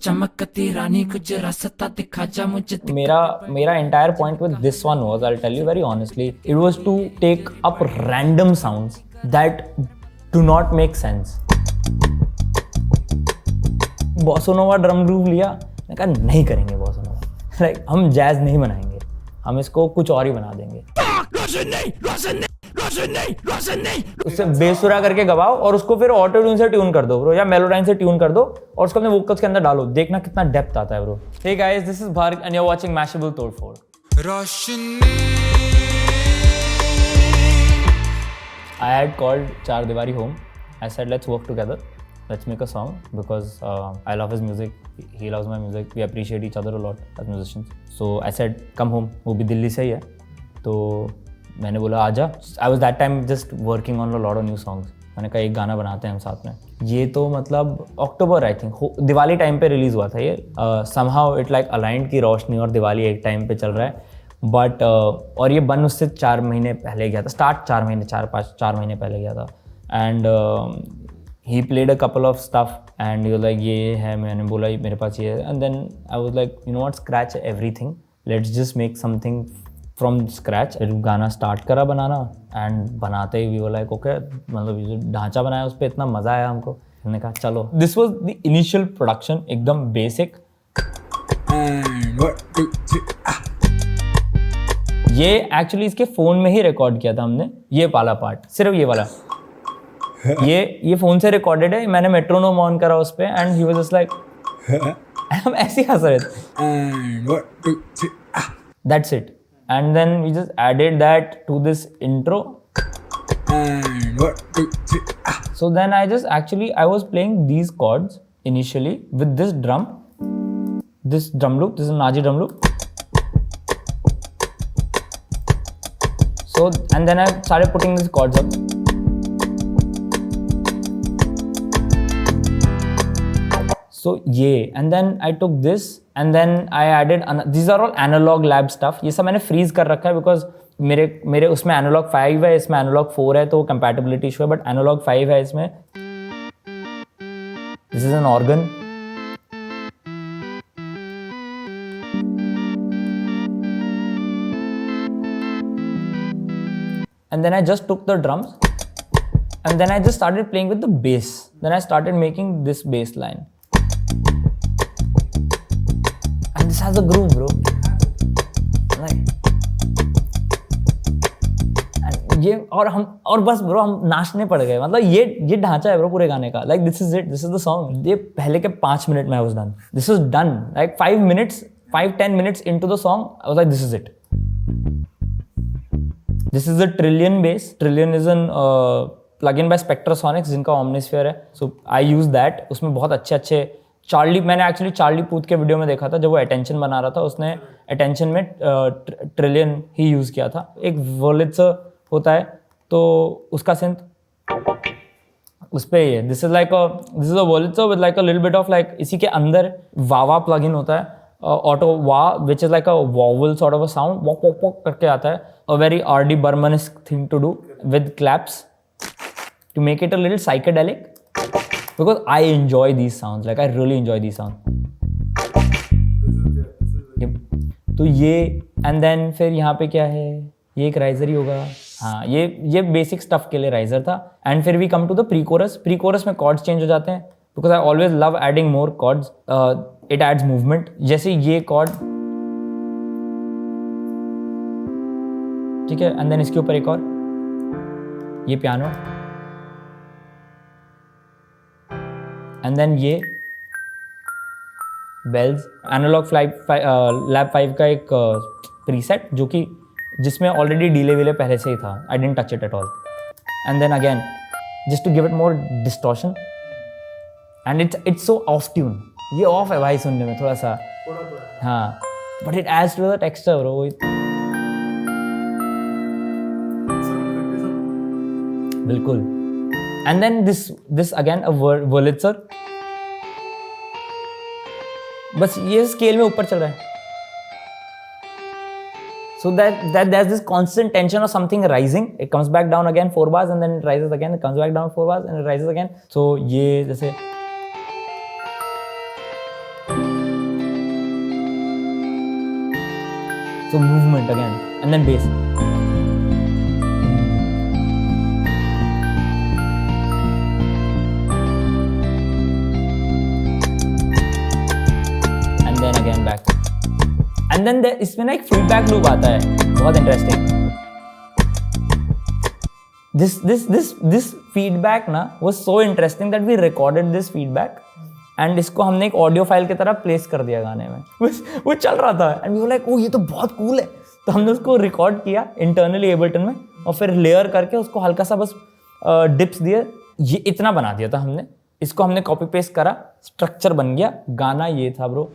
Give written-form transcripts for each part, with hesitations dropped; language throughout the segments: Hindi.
चमकती रानी कुछ रास्ता दिखा जा मुझे। मेरा entire point with this one was, I'll tell you very honestly, it was to take up random sounds that do not make sense. Bossa nova drum groove लिया, मैंने कहा नहीं करेंगे बोसा नोवा, लाइक हम जैज नहीं बनाएंगे, हम इसको कुछ और ही बना देंगे। उससे बेसुरा करके गवाओ और उसको फिर ऑटो ट्यून से ट्यून कर दो ब्रो, या मेलोडाइन से ट्यून कर दो और उसको अपने वोकल्स के अंदर डालो, देखना कितना डेप्थ आता है bro. Hey guys, this is Bharg and you are watching Mashable Todfod. I had called Char Diwali home. I said, let's work together. Let's make a song because I love his music. He loves my music. We appreciate each other a lot as musicians. So I said, come home. वो भी दिल्ली से ही है, तो मैंने बोला आजा। I was that time just working on a lot of new songs. मैंने कहा एक गाना बनाते हैं हम साथ में। ये तो मतलब अक्टूबर आई थिंक दिवाली टाइम पे रिलीज हुआ था ये। somehow it like aligned कि रोशनी और दिवाली एक टाइम पे चल रहा है, बट और ये बन उससे 4 महीने पहले गया था, स्टार्ट 4 महीने पहले गया था। And he played a couple of stuff and you like ये है, मैंने बोला मेरे पास ये है, and then I was like you know what, scratch everything, let's just make something from scratch. गाना स्टार्ट करा बनाना एंड बनाते ही वी वर लाइक ओके, मतलब ये जो ढांचा बनाया उस पर इतना मज़ा आया हमको, हमने कहा चलो। This was the initial production, एकदम बेसिक। ये एक्चुअली इसके फ़ोन में ही रिकॉर्ड किया था हमने, ये वाला पार्ट, सिर्फ ये वाला, ये फ़ोन से रिकॉर्डेड है। मैंने मेट्रोनोम ऑन करा उस पर and he was just like, हम ऐसे ही हंस रहे थे, that's it. And then we just added that to this intro. So then I was playing these chords initially with this drum loop, this is a Naji drum loop. So, and then I started putting these chords up. So, and then I took this and then I added, these are all analog lab stuff. ये सब मैंने freeze कर रखा है because मेरे उसमें analog 5 है, इसमें analog 4 है, तो compatibility issue है, but analog 5 है इसमें। This is an organ. And then I just took the drums and then I just started playing with the bass. Then I started making this bass line. And this has a groove, bro. Like, and ये और बस ब्रो हम नाचने पड़ गए, मतलब ये ढांचा है ब्रो पूरे गाने का। Like this is it, this is the song. ये पहले के 5 मिनट में I was done. This was done. Like 5-10 minutes into the song, I was like, this is it. This is a Trillion bass. Trillion is an plugin by Spectrasonics जिनका Omnisphere है. So I use that. उसमें बहुत अच्छे मैंने एक्चुअली चार्ली पूथ के वीडियो में देखा था, जब वो अटेंशन बना रहा था, उसने अटेंशन में ट्रिलियन ही यूज़ किया था। एक वोलिट्ज़र होता है तो उसका सिंथ उस पर ही है। This is a Wurlitzer with like a little bit of like, इसी के अंदर वावा प्लगइन होता है, auto wah, which is like a vowel sort of a sound, walk walk walk करके आता है। A very R.D. Burman-esque thing to do with claps to make it a little psychedelic, because I enjoy these sounds, like I really enjoy these sounds. Yep. तो ये एंड देन फिर यहाँ पे क्या है, ये एक राइजर ही होगा, हाँ ये बेसिक स्टफ के लिए राइजर था। एंड फिर we come to the pre chorus में कॉर्ड्स चेंज हो जाते हैं, because I always love adding more chords, it adds movement. जैसे ये कॉर्ड, ठीक है, एंड देन इसके ऊपर एक और ये पियानो, एंड देन ये बेल्स, एनालॉग लैब 5 का एक प्रीसेट जो कि जिसमें ऑलरेडी डीले वीले पहले से ही था, I didn't touch it at all. And then again just to give it more distortion, and it's so off tune, ये ऑफ है भाई सुनने में थोड़ा सा, हाँ, but it adds to the texture bro. बिल्कुल। And then this again a Wurlitzer, बस ये स्केल में ऊपर चल रहा है, so that there's this constant tension of something rising, it comes back down again 4 bars and then it rises again, it comes back down 4 bars and it rises again. So ये जैसे So movement again, and then bass. And then again back. And then इसमें ना एक feedback loop आता है, बहुत interesting. This feedback ना was so interesting that we recorded this feedback. And इसको हमने एक ऑडियो फाइल की तरह प्लेस कर दिया गाने में. वो चल रहा था and we were like oh ये तो बहुत कूल है. तो हमने उसको रिकॉर्ड किया इंटरनली एबल्टन में और फिर लेयर करके उसको हल्का सा बस डिप्स दिए. ये इतना बना दिया था हमने. इसको हमने कॉपी पेस्ट करा, स्ट्रक्चर बन गया. गाना ये था ब्रो.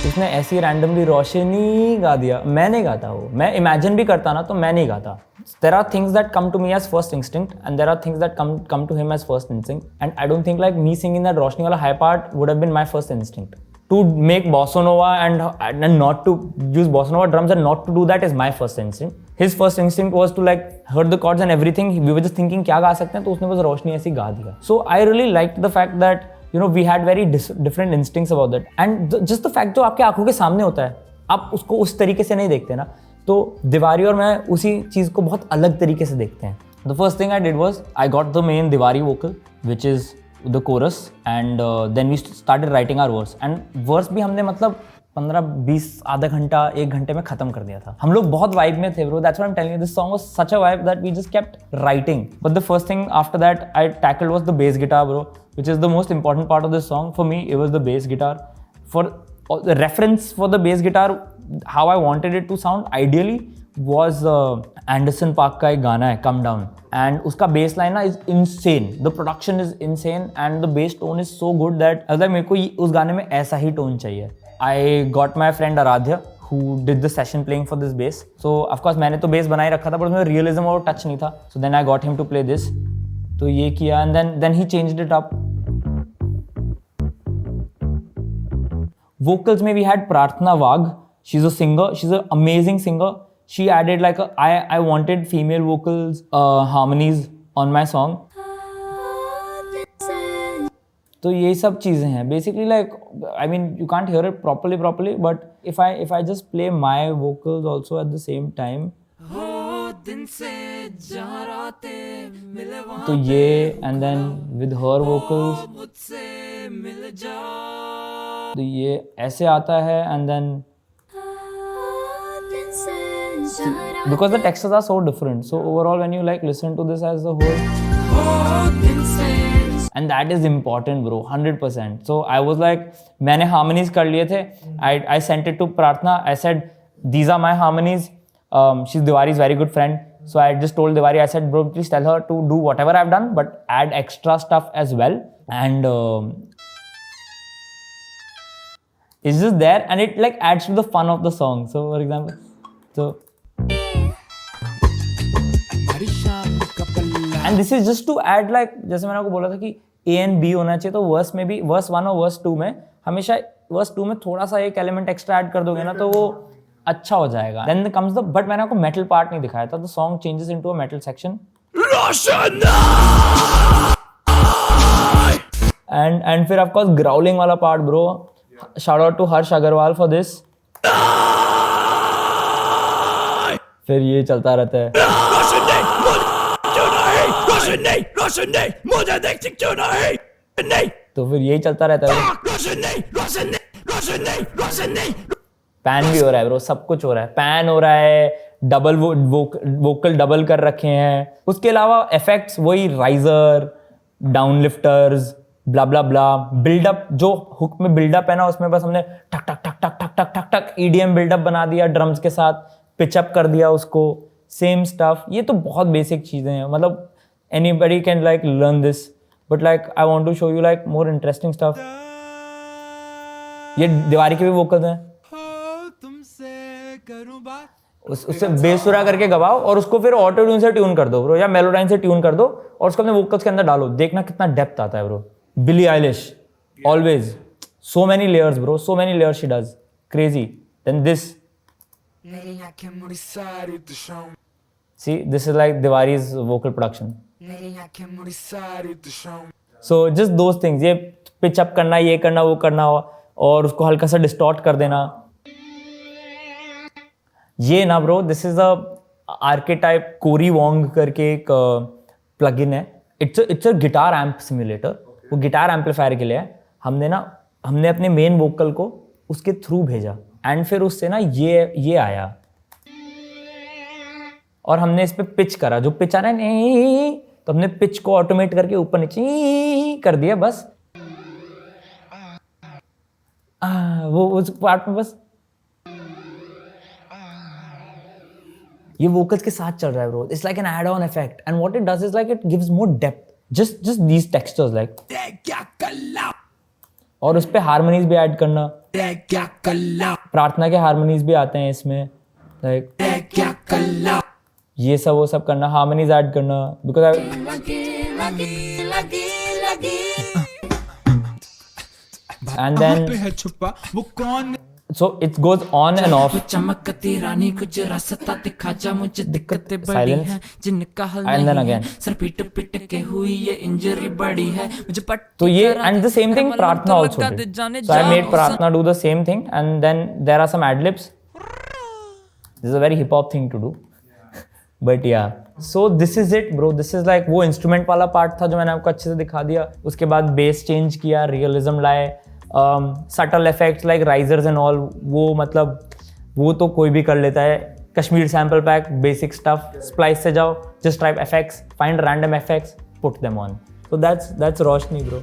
उसने ऐसी रैंडमली रोशनी गा दिया. मैं नहीं गाता वो. मैं इमेजिन भी करता ना तो मैं नहीं गाता. There are things that come to me as first instinct and there are things that come to him as first instinct, and I don't think like me singing that Roshni wala high part would have been my first instinct. To make bossa nova and not to use bossa nova drums and not to do that is my first instinct. His first instinct was to like heard the chords and everything. We were just thinking क्या गा सकते हैं तो उसने बस रोशनी ऐसी गा दिया. So I really liked the fact that you know we had very different instincts about that, and just the fact जो आपके आंखों के सामने होता है आप उसको उस तरीके से नहीं देखते ना. तो दिवारी और मैं उसी चीज़ को बहुत अलग तरीके से देखते हैं. The first thing I did was I got the main दिवारी vocal which is the chorus and then we started writing our verse. And verse भी हमने मतलब 15-20 आधा घंटा 1 घंटे में खत्म कर दिया था. हम लोग बहुत वाइब में थे bro. That's what I am telling you. This song was such a vibe that we just kept writing. But the first thing after that I tackled was the bass guitar bro, which is the most important part of this song. For me it was the bass guitar. For reference for the bass guitar, how I wanted it to sound ideally was Anderson .Paak का एक गाना है Come Down, and उसका bass line ना is insane. The production is insane and the bass tone is so good that मतलब मेरे को उस गाने में ऐसा ही tone चाहिए. I got my friend Aradhya who did the session playing for this bass. So of course मैंने तो bass बनाए रखा था but उसमें realism और touch नहीं था. So then I got him to play this. तो ये किया and then he changed it up. Vocals में we had Prarthana Wagh. She's a singer. She's an amazing singer. She added like I wanted female vocals, harmonies on my song. तो ये सब चीज़ें हैं. Basically like I mean you can't hear it properly, but if I just play my vocals also at the same time. तो ये and then with her vocals. तो ये ऐसे आता है and then because the textures are so different, so overall when you like listen to this as a whole, and that is important bro, 100%. So I was like मैंने harmonies कर लिए थे. I sent it to Prarthana. I said these are my harmonies. She's Diwari's very good friend, so I just told Diwari, I said bro please tell her to do whatever I've done but add extra stuff as well, and it's just there and it like adds to the fun of the song. So for example, so and this is just to add like जैसे मैंने आपको बोला था कि A and B होना चाहिए, तो वर्स में भी वर्स 1 और वर्स 2 में हमेशा वर्स 2 में थोड़ा सा एक एलिमेंट एक्स्ट्रा ऐड कर दोगे ना तो वो अच्छा हो जाएगा. देन कम्स द बट मैंने आपको मेटल पार्ट नहीं दिखाया था. The song changes into a metal section and फिर ऑफ कोर्स ग्राउलिंग वाला part bro. Shout out to Harsh Agarwal for this. फिर ये चलता रहता है. तो फिर यही चलता रहता है. पैन भी हो रहा है ब्रो, सब कुछ हो रहा है. पैन हो रहा है, डबल वोकल डबल कर रखे हैं. उसके अलावा इफेक्ट्स वही राइजर, डाउन लिफ्टर्स, ब्ला ब्ला ब्ला. बिल्डअप जो हुक में बिल्डअप है ना उसमें बस हमने टक टक टक टक टक टक टक टक EDM बिल्डअप बना दिया ड्रम्स के साथ, पिचअप कर दिया उसको. Same stuff. ये तो बहुत बेसिक चीज़ें हैं. मतलब anybody can like learn this but like I want to show you like more interesting stuff. ये दिवारी के भी वोकल्स हैं. उससे बेसुरा करके गवाओ और उसको फिर ऑटो ट्यून से ट्यून कर दो ब्रो या मेलोडाइन से ट्यून कर दो और उसको अपने वोकल्स के अंदर डालो. देखना कितना डेप्थ आता है bro. Billie Eilish, always so many layers bro, so many layers she does. Crazy. Then this. See, this is like Diwari's vocal production. So just those things. ये pitch up करना, ये करना, वो करना और उसको हल्का सा distort कर देना. ये ना bro, this is a Archetype Cory Wong करके एक प्लगइन है. It's a guitar amp simulator. वो गिटार एम्पलीफायर के लिए है. हमने अपने मेन वोकल को उसके थ्रू भेजा एंड फिर उससे ना ये आया और हमने इस पे पिच करा. जो पिच आ रहा है तो हमने पिच को ऑटोमेट करके ऊपर नीचे कर दिया बस. वो उस पार्ट में बस ये वोकल्स के साथ चल रहा है bro. It's like an add on effect and what it does is like it gives more depth. Just these textures like. और उस पे हार्मोनीज भी ऐड करना. प्रार्थना के हार्मोनीज भी आते हैं इसमें. लाइक ये सब वो सब करना, हार्मोनीज ऐड करना. Because and then so it goes on and off. चमकती रानी कुछ रास्ता दिखा जा मुझे दिक्कतें बड़ी Silence. हैं जिनका हल And then नहीं है. again. सर पीट पीट के हुई ये इंजरी बड़ी है मुझे पट. तो ये and the same thing Prarthana also did. So I made Prarthana do the same thing and then there are some ad-libs. This is a very hip hop thing to do. But yeah. So this is it bro. This is like वो instrument वाला part था जो मैंने आपको अच्छे से दिखा दिया. उसके बाद bass change किया, realism लाए. Subtle effects like risers and all, वो मतलब वो तो कोई भी कर लेता है. Kashmir sample pack, basic stuff. Splice से जाओ, just type effects, find random effects, put them on. So that's Roshni bro.